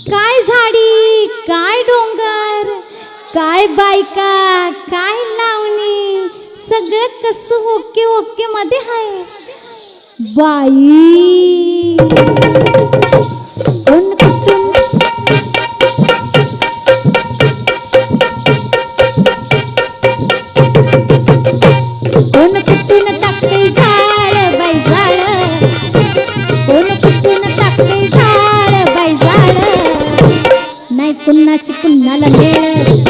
काय झाडी काय डोंगर काय बायका काय लावणी सगळं कसं ओके ओके मध्ये आहे बाई कोण कुटुंब कोण कुटून टाकते झाड बाई झाड कोण कुटून टाकते झाड बाई झाड नाही कुणाची कुणाला मेळ